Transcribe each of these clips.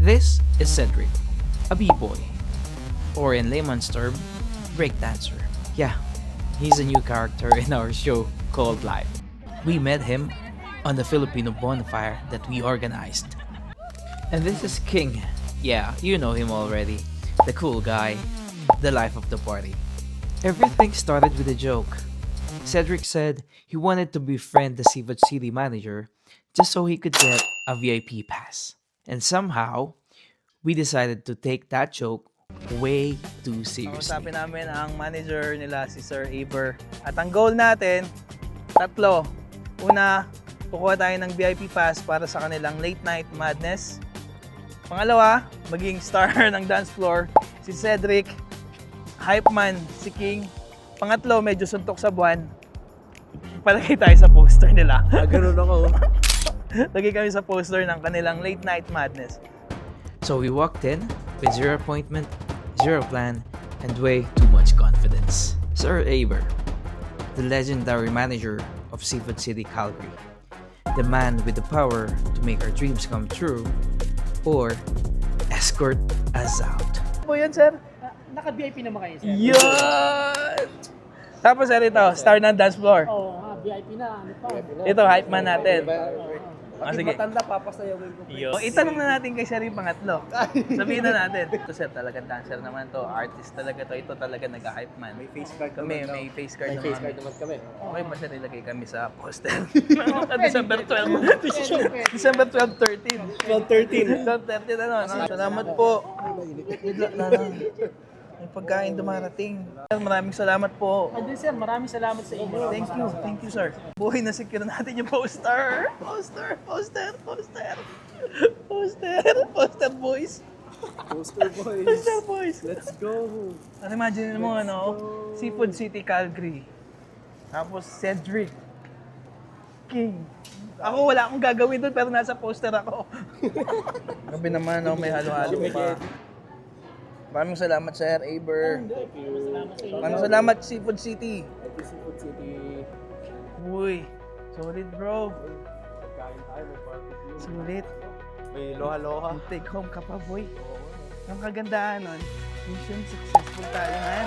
This is Cedric, a b-boy, or in layman's term, breakdancer. Yeah, he's a new character in our show called Live. We met him on the Filipino bonfire that we organized. And this is King. Yeah, you know him already. The cool guy, the life of the party. Everything started with a joke. Cedric said he wanted to befriend the Seafood City manager just so he could get a VIP pass. And somehow, we decided to take that joke way too seriously. Kausapin namin ang manager nila, si Sir Aber. At ang goal natin, tatlo. Una, kukuha tayo ng VIP pass para sa kanilang late night madness. Pangalawa, maging star ng dance floor, si Cedric. Hype man, si King. Pangatlo, medyo suntok sa buwan. Palagay tayo sa poster nila. Ganun ako. Lagay kami sa poster ng kanilang late night madness. So we walked in with zero appointment, zero plan, and way too much confidence. Sir Aber, the legendary manager of Seafood City, Calgary. The man with the power to make our dreams come true or escort us out. Po yun, sir? Naka-VIP naman kayo, sir? Yun! Tapos sir, ito, star ng dance floor. Oo, VIP na. Ano pa? Ito, hype man natin. Sige. Matanda, papasayawin ko. O, itanong na natin kay Sir yung pangatlo. Sabihin na natin. Ito sir, talagang dancer naman to. Artist talaga to. Ito talaga nag-hype man. May face card Kami, naman. may face card May face naman. card naman kami. Okay ba sir, ilagay kami sa poster? December 12. December 12, 13. 12, 13 ano. Salamat po. Bigla na lang. May pagkain dumarating. Maraming salamat po. Ay, din, sir, maraming salamat sa inyo. Thank you sir. Buhay na secure natin yung poster. Poster boys. Poster boys. Poster boys. Let's go. At imagine mo Seafood City, Calgary. Tapos Cedric. King. Ako wala akong gagawin doon pero nasa poster ako. Grabe naman, may halo-halo pa. Maraming salamat Sir Aber. Maraming salamat Seafood City. Seafood City. Uy, solid bro. Pagkain tayo, may barbecue. Sulit. May loha-loha. Take home ka pa, boy. Ang kagandahan nun, mission successful tayo, man.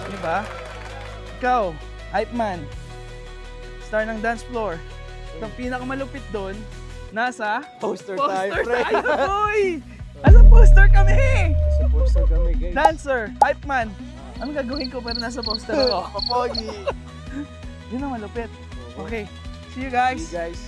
Di ba? Ikaw, hype man, star ng dance floor. Ang pinakamalupit doon, nasa Poster tayo, pre. boy! Asa poster kami! Sa poster kami, guys. Dancer, hype man. Anong gagawin ko pero nasa poster ako? Papogi. Yun ang malupit. Okay, see you guys. See you guys.